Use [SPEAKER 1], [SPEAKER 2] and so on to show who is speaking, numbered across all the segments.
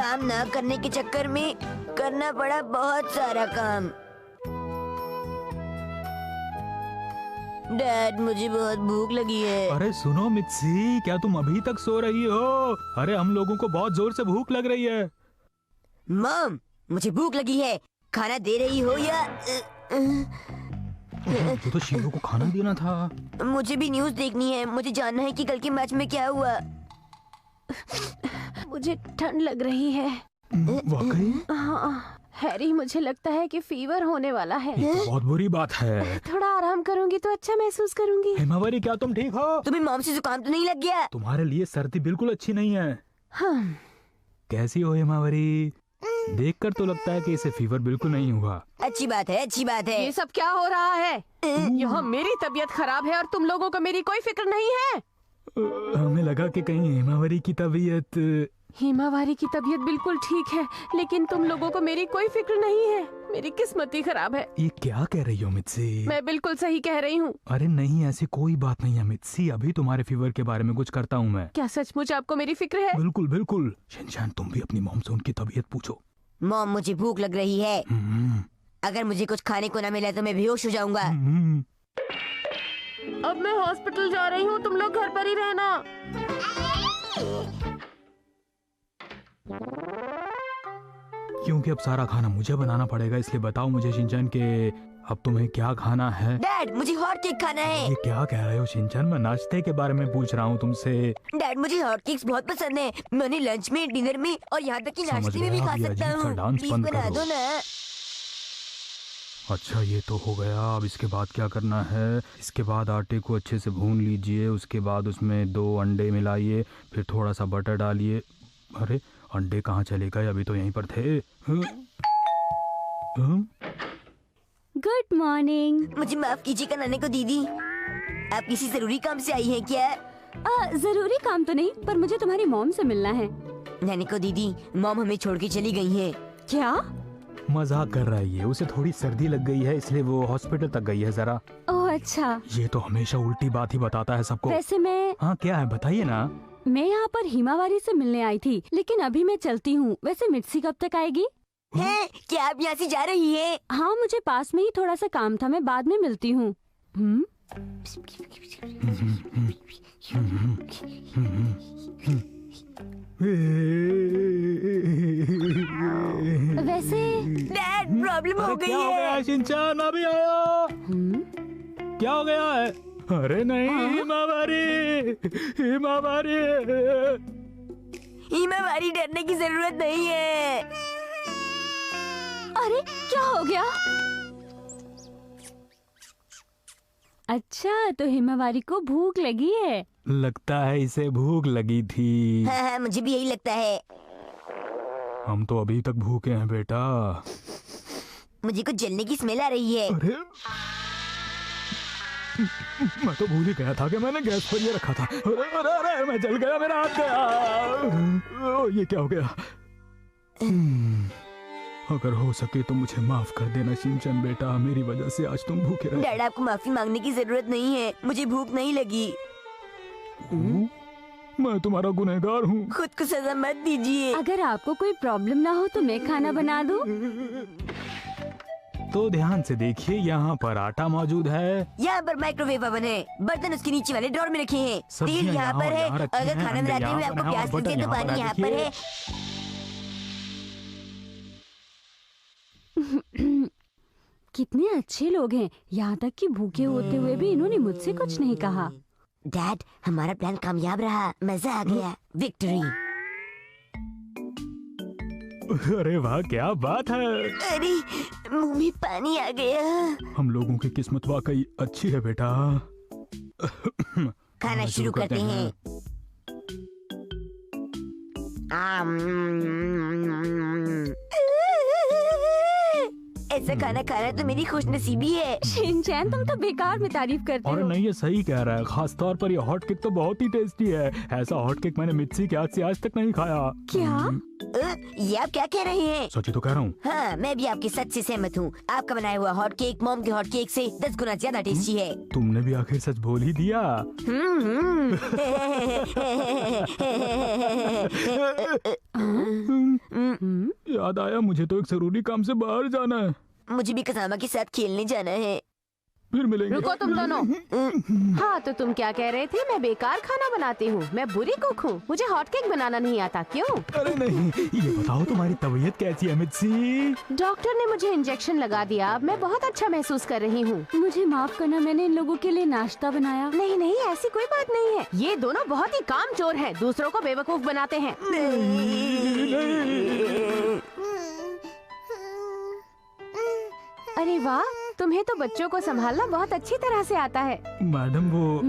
[SPEAKER 1] काम ना करने के चक्कर में करना पड़ा बहुत सारा काम। डैड मुझे बहुत भूख लगी है।
[SPEAKER 2] अरे सुनो मित्सी, क्या तुम अभी तक सो रही हो? अरे हम लोगों को बहुत जोर से भूख लग रही है।
[SPEAKER 1] मॉम मुझे भूख लगी है, खाना दे रही हो या?
[SPEAKER 2] तो शीरो को खाना देना था।
[SPEAKER 1] मुझे भी न्यूज़ देखनी है, मुझे जानना है कि कल के मैच में क्या हुआ।
[SPEAKER 3] मुझे ठंड लग रही है।
[SPEAKER 2] वाकई?
[SPEAKER 3] हाँ हैरी, मुझे लगता है कि फीवर होने वाला है।
[SPEAKER 2] ये तो बहुत बुरी बात है।
[SPEAKER 3] थोड़ा आराम करूंगी तो अच्छा महसूस करूंगी।
[SPEAKER 2] हिमावरी, क्या तुम ठीक हो?
[SPEAKER 1] तुम्हें मॉम से जुकाम तो नहीं लग गया?
[SPEAKER 2] तुम्हारे लिए सर्दी बिल्कुल अच्छी नहीं है।
[SPEAKER 3] हाँ।
[SPEAKER 2] कैसी हो हिमावरी? देखकर तो लगता है कि इसे फीवर बिल्कुल नहीं हुआ।
[SPEAKER 1] अच्छी बात है, अच्छी बात है।
[SPEAKER 3] ये सब क्या हो रहा है? यहाँ मेरी तबीयत खराब है और तुम लोगों को मेरी कोई फिक्र नहीं है।
[SPEAKER 2] हमें लगा कि कहीं हिमावरी की तबीयत।
[SPEAKER 3] हिमावारी की तबीयत बिल्कुल ठीक है, लेकिन तुम लोगों को मेरी कोई फिक्र नहीं है। मेरी किस्मत ही खराब है।
[SPEAKER 2] ये क्या कह रही हो मित्सी?
[SPEAKER 3] मैं बिल्कुल सही कह रही हूँ।
[SPEAKER 2] अरे नहीं, ऐसी कोई बात नहीं है मित्सी। अभी तुम्हारे फीवर के बारे में कुछ करता हूँ मैं।
[SPEAKER 3] क्या सचमुच आपको मेरी फिक्र है?
[SPEAKER 2] बिल्कुल बिल्कुल। शिनचैन, तुम भी अपनी मॉम से उनकी तबीयत पूछो।
[SPEAKER 1] मॉम मुझे भूख लग रही है। अगर मुझे कुछ खाने को न मिला तो मैं बेहोश हो जाऊंगा।
[SPEAKER 3] अब मैं हॉस्पिटल जा रही हूँ, तुम लोग घर पर ही रहना।
[SPEAKER 2] क्योंकि अब सारा खाना मुझे बनाना पड़ेगा, इसलिए बताओ मुझे शिनचैन के अब तुम्हें क्या खाना है?
[SPEAKER 1] डैड मुझे हॉट केक खाना है।
[SPEAKER 2] ये क्या कह रहे हो शिनचैन? मैं नाश्ते के बारे में पूछ रहा हूँ तुमसे।
[SPEAKER 1] डैड मुझे हॉट केक्स बहुत पसंद है। मैं उन्हें लंच में, डिनर में और यहाँ तक कि नाश्ते में भी खा सकता हूँ। प्लीज बना दो ना।
[SPEAKER 2] अच्छा ये तो हो गया। अब इसके बाद क्या करना है? इसके बाद आटे को अच्छे से भून लीजिए, उसके बाद उसमें 2 अंडे मिलाइए, फिर थोड़ा सा बटर डालिए। अरे अंडे कहाँ चले गए? अभी तो यहीं पर थे।
[SPEAKER 4] Good morning.
[SPEAKER 1] मुझे माफ कीजिएगा नाने को दीदी, आप किसी जरूरी काम से आई हैं क्या?
[SPEAKER 4] जरूरी काम तो नहीं, पर मुझे तुम्हारी मॉम से मिलना है।
[SPEAKER 1] नाने को दीदी, मॉम हमें छोड़ के चली गई हैं।
[SPEAKER 4] क्या?
[SPEAKER 2] मजाक कर रहा है ये। उसे थोड़ी सर्दी लग गई है, इसलिए वो हॉस्पिटल तक गई है जरा।
[SPEAKER 4] ओह अच्छा।
[SPEAKER 2] ये तो हमेशा उल्टी बात ही बताता है सबको।
[SPEAKER 4] वैसे मैं
[SPEAKER 2] हाँ क्या है, बताइए ना।
[SPEAKER 4] मैं यहाँ पर हिमावारी से मिलने आई थी, लेकिन अभी मैं चलती हूँ। वैसे मिर्ची कब तक आएगी?
[SPEAKER 1] है क्या आप यहाँ से जा रही हैं?
[SPEAKER 4] हाँ मुझे पास में ही थोड़ा सा काम था, मैं बाद में मिलती हूँ। वैसे
[SPEAKER 1] डैड प्रॉब्लम हो गई
[SPEAKER 2] क्या हो गया
[SPEAKER 1] है।
[SPEAKER 2] शिनचैन? अभी आया। क्या हो गया है? अरे नहीं हिमावरी, हिमावरी।
[SPEAKER 1] हिमावारी डरने की जरूरत नहीं है।
[SPEAKER 4] अरे क्या हो गया? अच्छा तो हिमावारी को भूख लगी है।
[SPEAKER 2] लगता है इसे भूख लगी थी।
[SPEAKER 1] हाँ हाँ मुझे भी यही लगता है।
[SPEAKER 2] हम तो अभी तक भूखे हैं बेटा।
[SPEAKER 1] मुझे कुछ जलने की स्मेल आ रही है।
[SPEAKER 2] अरे मैं तो भूल ही गया था कि मैंने गैस पर ये रखा था। अरे अरे अरे मैं जल गया, मेरा हाथ गया। ये क्या हो गया? अगर हो सके तो मुझे माफ कर देना शिनचैन बेटा, मेरी वजह से आज तुम भूखे रहे।
[SPEAKER 1] डैड आपको माफी मांगने की जरूरत नहीं है, मुझे भूख नहीं लगी।
[SPEAKER 2] मैं तुम्हारा गुनहगार हूँ।
[SPEAKER 1] खुद को सजा मत दीजिए।
[SPEAKER 4] अगर आपको कोई प्रॉब्लम ना हो तो मैं खाना बना दूं?
[SPEAKER 2] तो ध्यान से देखिए, यहाँ पर आटा मौजूद है।
[SPEAKER 1] यहाँ पर माइक्रोवेव ओवन है, बर्तन उसके नीचे वाले ड्रॉर में रखे हैं।
[SPEAKER 2] सब्जियां
[SPEAKER 1] तेल यहाँ पर है,
[SPEAKER 2] यहाँ रखी
[SPEAKER 1] अगर
[SPEAKER 2] हैं,
[SPEAKER 1] खाना
[SPEAKER 2] अंडे
[SPEAKER 1] बनाते
[SPEAKER 2] यहाँ
[SPEAKER 1] हुए
[SPEAKER 2] पर
[SPEAKER 1] आपको
[SPEAKER 2] हैं,
[SPEAKER 1] प्यास
[SPEAKER 2] और
[SPEAKER 1] लगे तो
[SPEAKER 2] बटन
[SPEAKER 1] पानी यहाँ पर है।
[SPEAKER 4] कितने अच्छे लोग हैं, यहाँ तक कि भूखे होते हुए भी इन्होंने मुझसे कुछ नहीं कहा।
[SPEAKER 1] डैड हमारा प्लान कामयाब रहा, मजा आ गया। विक्ट्री।
[SPEAKER 2] अरे वाह क्या बात है।
[SPEAKER 1] अरे मुंह में पानी आ गया।
[SPEAKER 2] हम लोगों की किस्मत वाकई अच्छी है बेटा।
[SPEAKER 1] खाना शुरू करते हैं। ऐसा खाना खाना तो मेरी खुशनसीबी है।
[SPEAKER 4] शिनचैन तुम तो बेकार में तारीफ करते
[SPEAKER 2] और
[SPEAKER 4] हो।
[SPEAKER 2] नहीं, ये सही कह रहा है। खास तौर पर ये हॉट केक तो बहुत ही टेस्टी है। ऐसा हॉट केक मैंने मिर्ची के हाथ से आज तक नहीं खाया।
[SPEAKER 4] क्या?
[SPEAKER 1] ये आप क्या कह रहे हैं?
[SPEAKER 2] सच ही तो कह रहा हूँ।
[SPEAKER 1] हाँ, मैं भी आपके सच से सहमत हूँ। आपका बनाया हुआ हॉट केक मॉम के हॉट केक से 10 गुना ज्यादा टेस्टी है।
[SPEAKER 2] तुमने भी आखिर सच बोल ही दिया। याद आया, मुझे तो एक जरूरी काम से बाहर जाना है।
[SPEAKER 1] मुझे भी कसामा के साथ खेलने जाना है।
[SPEAKER 2] फिर मिलेंगे।
[SPEAKER 3] रुको तुम दोनों। हाँ, तो तुम क्या कह रहे थे? मैं बेकार खाना बनाती हूँ, मैं बुरी कुक हूँ, मुझे हॉट केक बनाना नहीं आता, क्यों?
[SPEAKER 2] अरे नहीं, ये बताओ तुम्हारी तबीयत कैसी है मिर्ची?
[SPEAKER 3] डॉक्टर ने मुझे इंजेक्शन लगा दिया, अब मैं बहुत अच्छा महसूस कर रही हूँ।
[SPEAKER 4] मुझे माफ करना, मैंने इन लोगों के लिए नाश्ता बनाया।
[SPEAKER 3] नहीं नहीं, ऐसी कोई बात नहीं है। ये दोनों बहुत ही कामचोर हैं, दूसरों को बेवकूफ बनाते हैं। अरे वाह, तुम्हें तो बच्चों को संभालना बहुत अच्छी तरह से आता है।
[SPEAKER 2] मैडम वो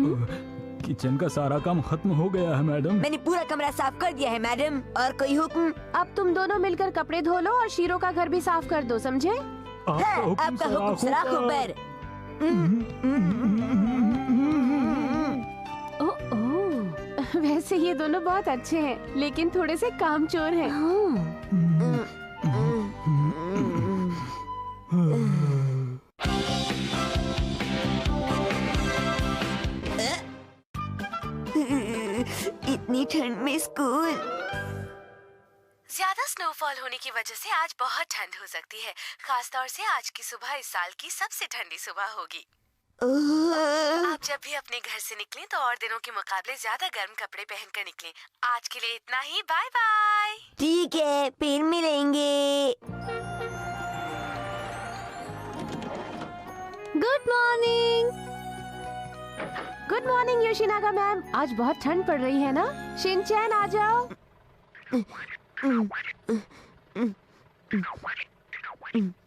[SPEAKER 2] किचन का सारा काम खत्म हो गया है मैडम।
[SPEAKER 1] मैंने पूरा कमरा साफ कर दिया है मैडम। और कोई हुक्म?
[SPEAKER 3] अब तुम दोनों मिलकर कपड़े धो लो और शीरो का घर भी साफ कर दो, समझे?
[SPEAKER 1] हाँ, आपका हुक्म सराखों पर।
[SPEAKER 3] ओह, वैसे ये दोनों बहुत अच्छे हैं, लेकिन थोड़े से कामचोर हैं।
[SPEAKER 1] इतनी ठंड में स्कूल।
[SPEAKER 5] ज्यादा स्नोफॉल होने की वजह से आज बहुत ठंड हो सकती है। खासतौर से आज की सुबह इस साल की सबसे ठंडी सुबह होगी। आप जब भी अपने घर से निकलें तो और दिनों के मुकाबले ज्यादा गर्म कपड़े पहनकर निकलें। आज के लिए इतना ही, बाय बाय।
[SPEAKER 1] ठीक है, फिर मिलेंगे।
[SPEAKER 3] Good morning. Good morning Yoshinaga ma'am, आज बहुत ठंड पड़ रही है ना? शिनचैन आ जाओ।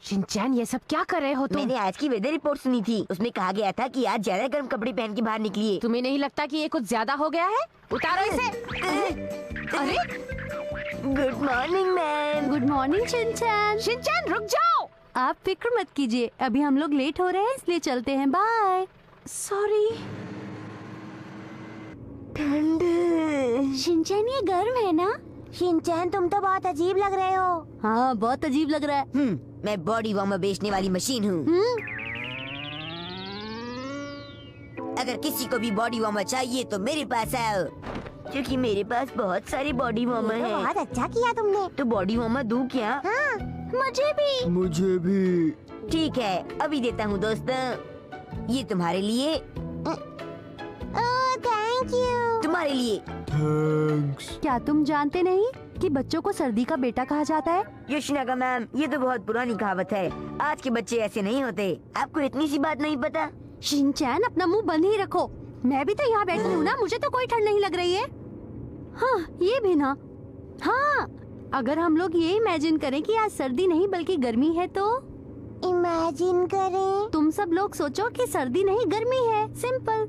[SPEAKER 3] शिनचैन, ये सब क्या कर रहे हो तुम?
[SPEAKER 1] मैंने आज की वेदर रिपोर्ट सुनी थी, उसमें कहा गया था कि आज ज्यादा गर्म कपड़े पहन के बाहर निकलिए।
[SPEAKER 3] तुम्हें नहीं लगता कि ये कुछ ज्यादा हो गया है? उतारो इसे। अरे
[SPEAKER 1] good morning ma'am.
[SPEAKER 4] Good morning Shinchan.
[SPEAKER 3] Shinchan रुक जाओ।
[SPEAKER 4] आप फिक्र मत कीजिए, अभी हम लोग लेट हो रहे हैं इसलिए चलते हैं। बाय।
[SPEAKER 3] सॉरी।
[SPEAKER 1] ठंड।
[SPEAKER 4] शिनचैन, ये गर्म है ना?
[SPEAKER 1] शिनचैन, तुम तो बहुत अजीब लग रहे हो।
[SPEAKER 4] हाँ, बहुत अजीब लग रहा है।
[SPEAKER 1] मैं बॉडी वार्मर बेचने वाली मशीन हूँ। अगर किसी को भी बॉडी वार्मर चाहिए तो मेरे पास आओ, क्योंकि मेरे पास बहुत सारी बॉडी वार्मर हैं। बहुत अच्छा किया तुमने। तो बॉडी वार्मर दूं क्या? हाँ,
[SPEAKER 4] मुझे भी।
[SPEAKER 2] मुझे भी।
[SPEAKER 1] ठीक है, अभी देता हूँ दोस्तों। ये तुम्हारे लिए। Thank you. तुम्हारे लिए।
[SPEAKER 2] थैंक्स।
[SPEAKER 4] क्या तुम जानते नहीं कि बच्चों को सर्दी का बेटा कहा जाता है?
[SPEAKER 1] योशिनागा मैम, ये तो बहुत पुरानी कहावत है। आज के बच्चे ऐसे नहीं होते। आपको इतनी सी बात नहीं पता?
[SPEAKER 4] शिनचैन, अपना मुंह बंद ही रखो। मैं भी तो यहाँ बैठी हूँ ना, मुझे तो कोई ठंड नहीं लग रही है। हाँ, ये भी ना। हाँ, अगर हम लोग ये इमेजिन करें कि आज सर्दी नहीं बल्कि गर्मी है तो?
[SPEAKER 1] इमेजिन करें।
[SPEAKER 4] तुम सब लोग सोचो कि सर्दी नहीं गर्मी है, सिंपल।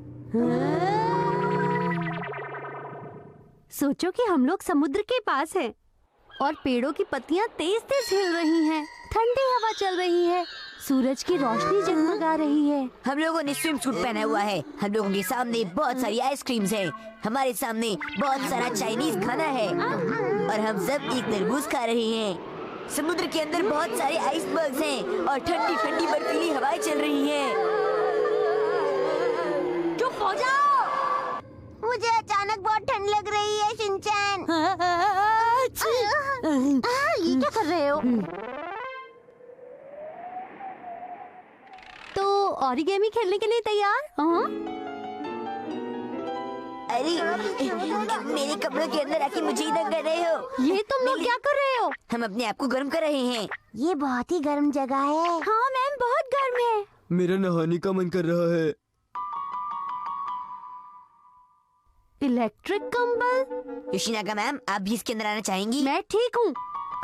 [SPEAKER 4] सोचो कि हम लोग समुद्र के पास हैं और पेड़ों की पत्तियां तेज तेज हिल रही हैं, ठंडी हवा चल रही है, सूरज की रोशनी जगमगा रही है।
[SPEAKER 1] हम लोगों ने स्विम सूट पहना हुआ है। हम लोगों के सामने बहुत सारी आइसक्रीम्स हैं। हमारे सामने बहुत सारा चाइनीज खाना है और हम सब एक तरबूज खा रहे हैं। समुद्र के अंदर बहुत सारे आइसबर्ग्स हैं और ठंडी ठंडी बर्फीली हवाएं चल रही हैं।
[SPEAKER 4] चुप हो जाओ।
[SPEAKER 1] मुझे अचानक बहुत ठंड लग रही है शिनचैन।
[SPEAKER 4] ये क्या कर रहे हो? तो ओरिगेमी खेलने के लिए तैयार?
[SPEAKER 1] अरे, मेरे कपड़ों के अंदर आके मुझे ही दंग कर रहे हो।
[SPEAKER 4] ये तुम लोग क्या कर रहे हो?
[SPEAKER 1] हम अपने आप को गर्म कर रहे हैं। ये बहुत ही गर्म जगह है।
[SPEAKER 4] हाँ मैम, बहुत गर्म है।
[SPEAKER 6] मेरा नहाने का मन कर रहा है।
[SPEAKER 4] इलेक्ट्रिक कंबल?
[SPEAKER 1] योशिनागा मैम, आप भी इसके अंदर आना चाहेंगी?
[SPEAKER 4] मैं ठीक हूँ।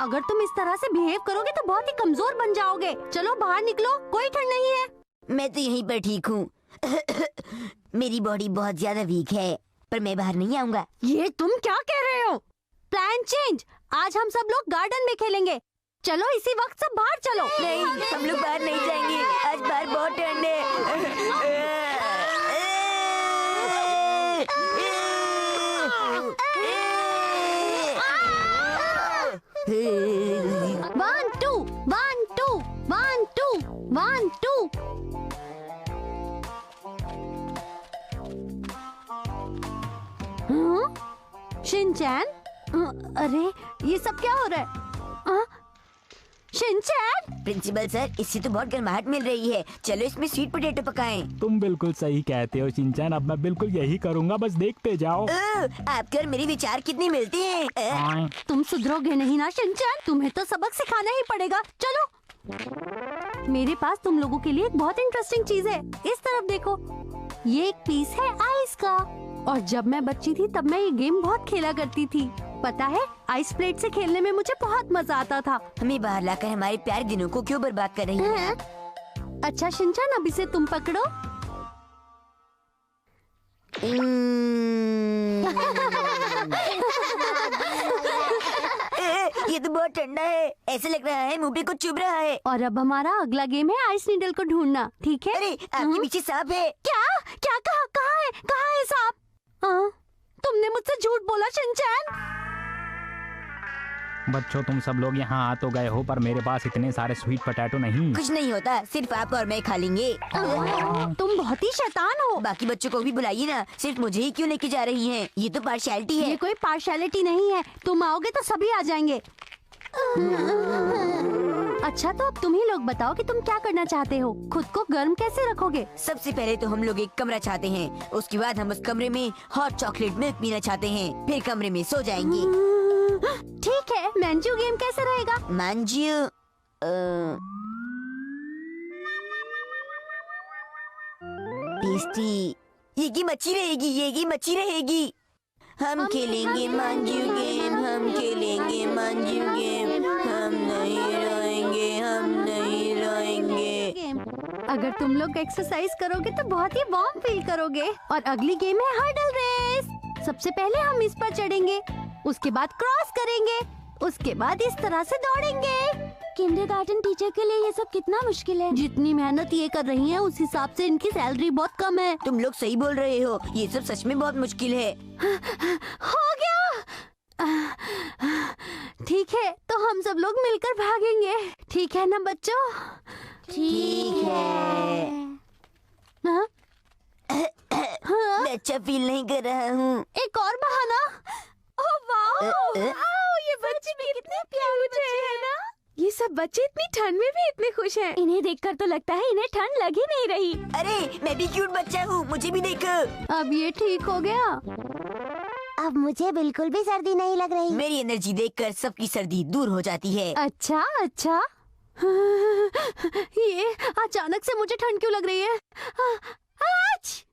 [SPEAKER 4] अगर तुम इस तरह से बिहेव करोगे तो बहुत ही कमजोर बन जाओगे। चलो बाहर निकलो, कोई ठंड नहीं है।
[SPEAKER 1] मैं तो यहीं पर ठीक हूँ। मेरी बॉडी बहुत ज्यादा वीक है, पर मैं बाहर नहीं आऊंगा।
[SPEAKER 4] ये तुम क्या कह रहे हो? Plan change. आज हम सब लोग गार्डन में खेलेंगे। चलो इसी वक्त सब बाहर चलो।
[SPEAKER 1] नहीं, हम लोग बाहर नहीं जाएंगे। आज बाहर बहुत ठंड है।
[SPEAKER 4] 1 2 1 2 1 2 1 2। शिनचैन, अरे ये सब क्या हो रहा है? शिनचैन,
[SPEAKER 1] प्रिंसिपल सर, इससे तो बहुत गर्माहट मिल रही है। चलो इसमें स्वीट पोटैटो पकाएं।
[SPEAKER 2] तुम बिल्कुल सही कहते हो शिनचैन, अब मैं बिल्कुल यही करूँगा, बस देखते जाओ।
[SPEAKER 1] आपके और मेरे विचार कितने मिलते हैं।
[SPEAKER 4] तुम सुधरोगे नहीं ना शिनचैन, तुम्हें तो सबक सिखाना ही पड़ेगा। चलो, मेरे पास तुम लोगों के लिए एक बहुत इंटरेस्टिंग चीज है। इस तरफ देखो, ये एक पीस है आइस का। और जब मैं बच्ची थी तब मैं ये गेम बहुत खेला करती थी। पता है, आइस प्लेट से खेलने में मुझे बहुत मजा आता था।
[SPEAKER 1] हमें बाहर लाकर हमारे प्यारे दिनों को क्यों बर्बाद कर रही हैं?
[SPEAKER 4] अच्छा शिनचैन, अब इसे तुम पकड़ो।
[SPEAKER 1] ये तो बहुत ठंडा है, ऐसे लग रहा है मुंह पे कुछ चुभ रहा है।
[SPEAKER 4] और अब हमारा अगला गेम है आइस नीडल को ढूंढना, ठीक है?
[SPEAKER 1] अरे आपके पीछे सांप है।
[SPEAKER 4] क्या क्या कहाँ है सांप? तुमने मुझसे झूठ बोला शिनचैन।
[SPEAKER 2] बच्चों, तुम सब लोग यहाँ आ तो गए हो, पर मेरे पास इतने सारे स्वीट पोटैटो नहीं।
[SPEAKER 1] कुछ नहीं होता, सिर्फ आप और मैं खा लेंगे।
[SPEAKER 4] तुम बहुत ही शैतान हो।
[SPEAKER 1] बाकी बच्चों को भी बुलाइए ना, सिर्फ मुझे ही क्यों लेके जा रही हैं? ये तो पार्शियलिटी है।
[SPEAKER 4] ये कोई पार्शियलिटी नहीं है, तुम आओगे तो सभी आ जाएंगे। अच्छा, तो अब तुम ही लोग बताओ कि तुम क्या करना चाहते हो? खुद को गर्म कैसे रखोगे?
[SPEAKER 1] सबसे पहले तो हम लोग एक कमरा चाहते हैं, उसके बाद हम उस कमरे में हॉट चॉकलेट मिल्क पीना चाहते हैं, फिर कमरे में सो जाएंगे।
[SPEAKER 4] ठीक है, मंजू गेम कैसे रहेगा?
[SPEAKER 1] मंजू, टेस्टी। ये गेम अच्छी रहेगी, ये गेम अच्छी रहेगी। हम खेलेंगे मंजू गेम, हम खेलेंगे मंजू गेम, हम नहीं रोएंगे, हम नहीं रोएंगे।
[SPEAKER 4] अगर तुम लोग एक्सरसाइज करोगे तो बहुत ही वार्म फील करोगे। और अगली गेम है हर्डल रेस। सबसे पहले हम इस पर चढ़ेंगे, उसके बाद क्रॉस करेंगे, उसके बाद इस तरह से दौड़ेंगे। किंडरगार्टन टीचर के लिए ये सब कितना मुश्किल है। जितनी मेहनत ये कर रही हैं, उस हिसाब से इनकी सैलरी बहुत कम है।
[SPEAKER 1] तुम लोग सही बोल रहे हो, ये सब सच में बहुत मुश्किल है।
[SPEAKER 4] हो गया। ठीक है, तो हम सब लोग मिलकर भागेंगे, ठीक है ना बच्चों?
[SPEAKER 1] ठीक है।
[SPEAKER 4] हाँ?
[SPEAKER 1] मैं अच्छा फील नहीं कर रहा हूँ।
[SPEAKER 4] एक और बहाना।
[SPEAKER 3] ओह वाओ, ये बच्चे भी कितने प्यारे बच्चे हैं ना। ये सब बच्चे इतनी ठंड में भी इतने खुश हैं।
[SPEAKER 4] इन्हें देखकर तो लगता है इन्हें ठंड लग ही नहीं रही।
[SPEAKER 1] अरे मैं भी क्यूट बच्चा हूँ, मुझे भी देखो।
[SPEAKER 4] अब ये ठीक हो गया।
[SPEAKER 7] अब मुझे बिल्कुल भी सर्दी नहीं लग रही।
[SPEAKER 1] मेरी एनर्जी देखकर सबकी सर्दी दूर हो जाती है।
[SPEAKER 4] अच्छा अच्छा। ये अचानक से मुझे ठंड क्यों लग रही है? आज!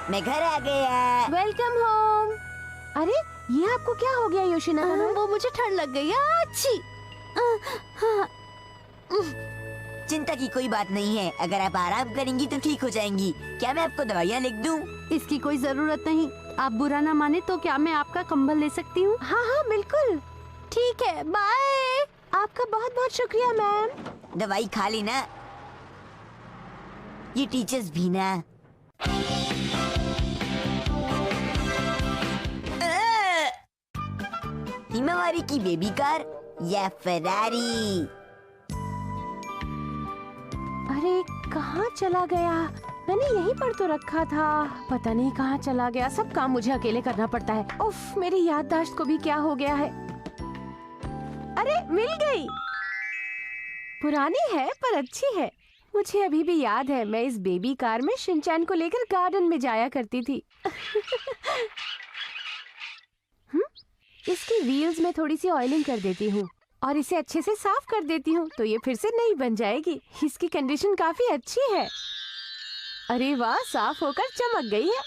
[SPEAKER 1] मैं घर आ गया।
[SPEAKER 3] Welcome home. अरे ये आपको क्या हो गया योशिनागा मैम?
[SPEAKER 4] वो मुझे ठंड लग गई है। अच्छी।
[SPEAKER 1] चिंता की कोई बात नहीं है, अगर आप आराम करेंगी तो ठीक हो जाएंगी। क्या मैं आपको दवाइयाँ लिख दूं?
[SPEAKER 4] इसकी कोई जरूरत नहीं। आप बुरा ना माने तो क्या मैं आपका कंबल ले सकती हूँ?
[SPEAKER 3] हाँ हाँ बिल्कुल।
[SPEAKER 4] ठीक है, बाय।
[SPEAKER 3] आपका बहुत बहुत शुक्रिया मैम।
[SPEAKER 1] दवाई खा लेना। ये टीचर्स भी ना। हिमावारी की बेबी कार या फरारी?
[SPEAKER 3] अरे कहाँ चला गया? मैंने यहीं पर तो रखा था, पता नहीं कहाँ चला गया। सब काम मुझे अकेले करना पड़ता है। उफ, मेरी याददाश्त को भी क्या हो गया है। अरे मिल गई। पुरानी है पर अच्छी है। मुझे अभी भी याद है, मैं इस बेबी कार में शिनचैन को लेकर गार्डन में जाया करती थी। इसकी व्हील्स में थोड़ी सी ऑयलिंग कर देती हूँ और इसे अच्छे से साफ कर देती हूँ तो ये फिर से नई बन जाएगी। इसकी कंडीशन काफी अच्छी है। अरे वाह, साफ होकर चमक गई है।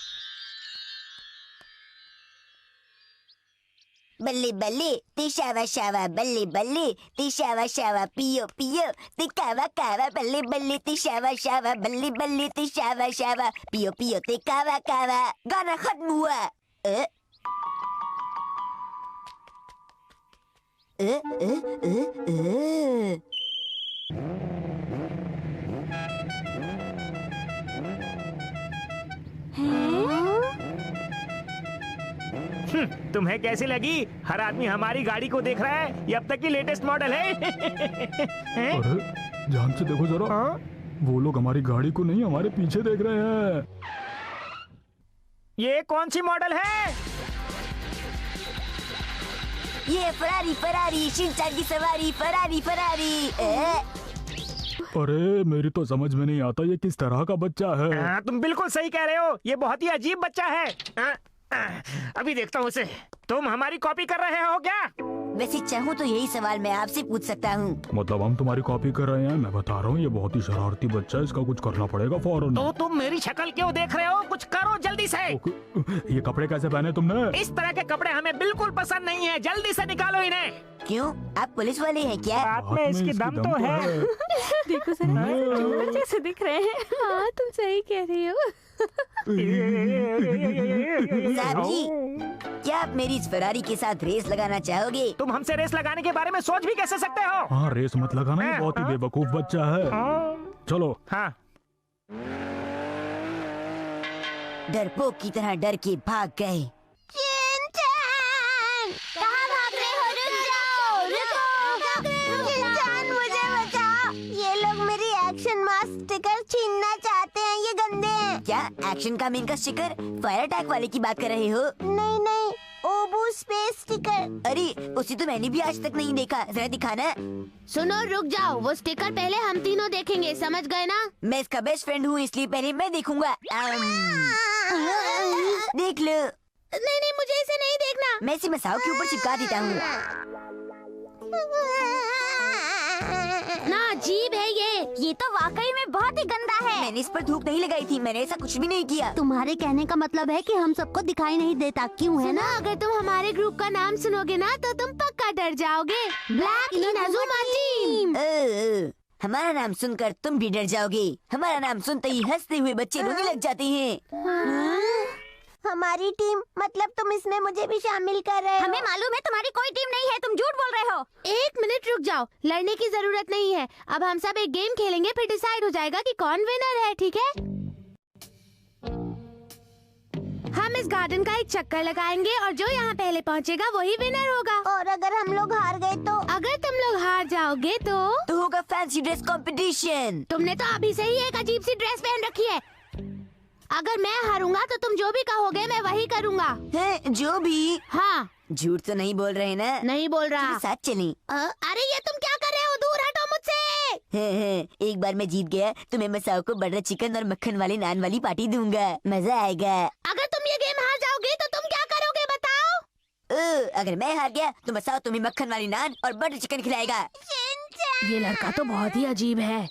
[SPEAKER 1] बल्ले बल्ले ते शावा शावा, बल्ले बल्ले ते शावा शावा, पियो पियो ते कावा कावा, बल्ले बल्ले ते शावा शावा, बल्ले बल्ले ते शावा शावा, पियो पियो ते कावा कावा। गाना खत्म हुआ।
[SPEAKER 8] तुम्हें कैसी लगी? हर आदमी हमारी गाड़ी को देख रहा है, ये अब तक की लेटेस्ट मॉडल है।
[SPEAKER 2] अरे ध्यान से देखो जरा, वो लोग हमारी गाड़ी को नहीं हमारे पीछे देख रहे हैं।
[SPEAKER 8] ये कौन सी मॉडल है?
[SPEAKER 1] ये फरारी शिनचैन की सवारी फरारी।
[SPEAKER 2] अरे मेरी तो समझ में नहीं आता ये किस तरह का बच्चा है।
[SPEAKER 8] तुम बिल्कुल सही कह रहे हो, ये बहुत ही अजीब बच्चा है। अभी देखता हूँ उसे। तुम हमारी कॉपी कर रहे हो क्या?
[SPEAKER 1] वैसे चाहूँ तो यही सवाल मैं आपसे पूछ सकता हूँ।
[SPEAKER 2] मतलब हम तुम्हारी कॉपी कर रहे हैं? मैं बता रहा हूँ ये बहुत ही शरारती बच्चा है, इसका कुछ करना पड़ेगा फौरन।
[SPEAKER 8] तो तुम मेरी शक्ल क्यों देख रहे हो? कुछ करो जल्दी से।
[SPEAKER 2] ये कपड़े कैसे पहने तुमने?
[SPEAKER 8] इस तरह के कपड़े हमें बिल्कुल पसंद नहीं है, जल्दी से निकालो इन्हें।
[SPEAKER 1] क्यों, आप पुलिस वाले हैं क्या?
[SPEAKER 8] बात में इसकी दम तो है।
[SPEAKER 3] देखो जरा, जोकर जैसे दिख रहे हैं। हाँ तुम सही कह रही हो।
[SPEAKER 1] साहब जी, क्या आप मेरी इस फरारी के साथ रेस लगाना चाहोगे?
[SPEAKER 8] तुम हमसे रेस लगाने के बारे में सोच भी कैसे सकते हो?
[SPEAKER 2] हाँ रेस मत लगाना, ये बहुत ही बेवकूफ बच्चा है। चलो।
[SPEAKER 8] हाँ।
[SPEAKER 1] डरपोक की तरह डर के भाग गए।
[SPEAKER 7] कहाँ भाग रहे हो? रुक जाओ, शिनचैन मुझे बचाओ। ये लोग मेरी एक्शन मास्क स्टिकर छीनना चाहते हैं, ये गंदे हैं।
[SPEAKER 1] क्या एक्शन का मेन का स्टिकर? फायर अटैक वाले की बात कर रहे हो?
[SPEAKER 7] नहीं, ओबू स्पेस स्टिकर।
[SPEAKER 1] अरे उसे तो मैंने भी आज तक नहीं देखा, जरा दिखाना।
[SPEAKER 4] सुनो रुक जाओ, वो स्टिकर पहले हम तीनों देखेंगे, समझ गए ना?
[SPEAKER 1] मैं इसका बेस्ट फ्रेंड हूँ, इसलिए पहले मैं देखूंगा। देख लो।
[SPEAKER 4] नहीं मुझे इसे नहीं देखना।
[SPEAKER 1] मैं इसे मसाओ के ऊपर चिपका देता हूँ।
[SPEAKER 4] ना अजीब है ये
[SPEAKER 7] तो वाकई में बहुत ही गंदा है।
[SPEAKER 1] मैंने इस पर धूप नहीं लगाई थी, मैंने ऐसा कुछ भी नहीं किया।
[SPEAKER 4] तुम्हारे कहने का मतलब है कि हम सबको दिखाई नहीं देता, क्यों है ना? अगर तुम हमारे ग्रुप का नाम सुनोगे ना तो तुम पक्का डर जाओगे। Black Inazuma team.
[SPEAKER 1] हमारा नाम सुनकर तुम भी डर जाओगे। हमारा नाम सुनते ही हंसते हुए बच्चे रोने लग जाते हैं।
[SPEAKER 7] हमारी टीम मतलब तुम इसमें मुझे भी शामिल कर रहे हो?
[SPEAKER 4] हमें मालूम है तुम्हारी कोई टीम नहीं है, तुम झूठ बोल रहे हो। एक मिनट रुक जाओ, लड़ने की जरूरत नहीं है। अब हम सब एक गेम खेलेंगे, फिर डिसाइड हो जाएगा कि कौन विनर है, ठीक है? हम इस गार्डन का एक चक्कर लगाएंगे और जो यहाँ पहले पहुँचेगा वही विनर होगा।
[SPEAKER 7] और अगर हम लोग हार गए तो?
[SPEAKER 4] अगर तुम लोग हार जाओगे तो
[SPEAKER 1] होगा फैंसी ड्रेस कंपटीशन।
[SPEAKER 4] तुमने तो अभी से ही एक अजीब सी ड्रेस पहन रखी है। अगर मैं हारूंगा तो तुम जो भी कहोगे मैं वही करूंगा।
[SPEAKER 1] है जो भी?
[SPEAKER 4] हाँ।
[SPEAKER 1] झूठ तो नहीं बोल रहे ना?
[SPEAKER 4] नहीं बोल रहा।
[SPEAKER 1] साथ चलें।
[SPEAKER 4] अरे ये तुम क्या कर रहे हो? दूर हटो मुझसे।
[SPEAKER 1] एक बार मैं जीत गया तो मैं मसाओ को बटर चिकन और मक्खन वाले नान वाली पार्टी दूंगा, मजा आएगा।
[SPEAKER 4] अगर तुम ये गेम हार जाओगे तो तुम क्या करोगे बताओ?
[SPEAKER 1] अगर मैं हार गया तो मसाओ तुम्हें मक्खन वाली नान और बटर चिकन खिलाएगा।
[SPEAKER 4] ये लड़का तो बहुत ही अजीब है।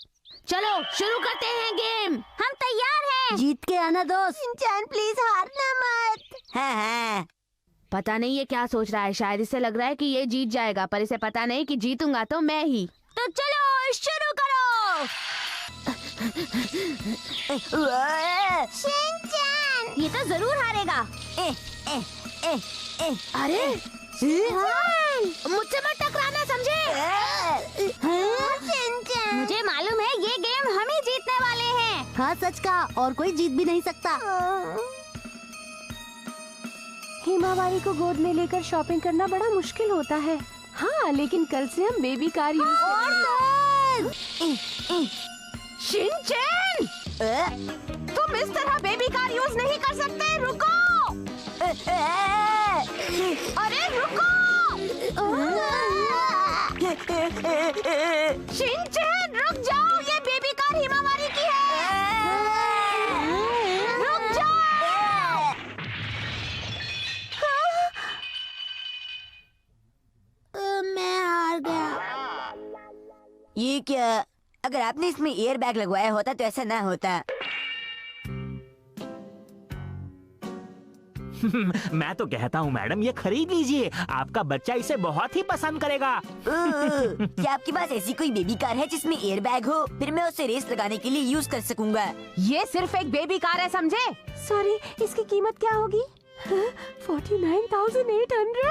[SPEAKER 4] चलो शुरू करते हैं गेम।
[SPEAKER 7] हम तैयार हैं।
[SPEAKER 4] जीत के आना दोस्त।
[SPEAKER 7] शिनचैन प्लीज हारना मत।
[SPEAKER 1] हाँ।
[SPEAKER 4] पता नहीं ये क्या सोच रहा है, शायद इसे लग रहा है कि ये जीत जाएगा, पर इसे पता नहीं कि जीतूंगा तो मैं ही।
[SPEAKER 7] तो चलो शुरू करो। शिनचैन
[SPEAKER 4] ये तो जरूर हारेगा। अरे मुझसे मत टकराना, समझे?
[SPEAKER 7] शिनचैन मुझे मालूम है ये गेम हम ही जीतने वाले हैं।
[SPEAKER 4] हाँ सच का, और कोई जीत भी नहीं सकता।
[SPEAKER 3] हिमावारी को गोद में लेकर शॉपिंग करना बड़ा मुश्किल होता है। हाँ लेकिन कल से हम बेबी कार यूज करेंगे। शिनचैन, तुम इस तरह बेबी कार यूज नहीं कर सकते, रुको। अरे रुको। शिनचैन रुक जाओ, ये बेबी कार हिमावारी की है। रुक जाओ।
[SPEAKER 4] मैं हार गया।
[SPEAKER 1] ये क्या? अगर आपने इसमें एयर बैग लगवाया होता तो ऐसा ना होता।
[SPEAKER 8] मैं तो कहता हूँ मैडम ये खरीद लीजिए, आपका बच्चा इसे बहुत ही पसंद करेगा।
[SPEAKER 1] क्या आपके पास ऐसी कोई बेबी कार है जिसमें एयर बैग हो? फिर मैं उसे रेस लगाने के लिए यूज कर सकूंगा।
[SPEAKER 3] ये सिर्फ एक बेबी कार है, समझे? सॉरी, इसकी कीमत क्या होगी? 49,800।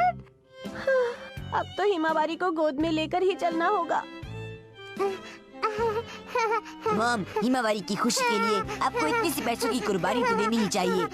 [SPEAKER 3] अब तो हिमावारी को गोद में लेकर ही चलना होगा।
[SPEAKER 1] मॉम, हिमावारी की खुशी के लिए आपको इतनी सी पैसों की कुर्बानी तो देनी ही चाहिए।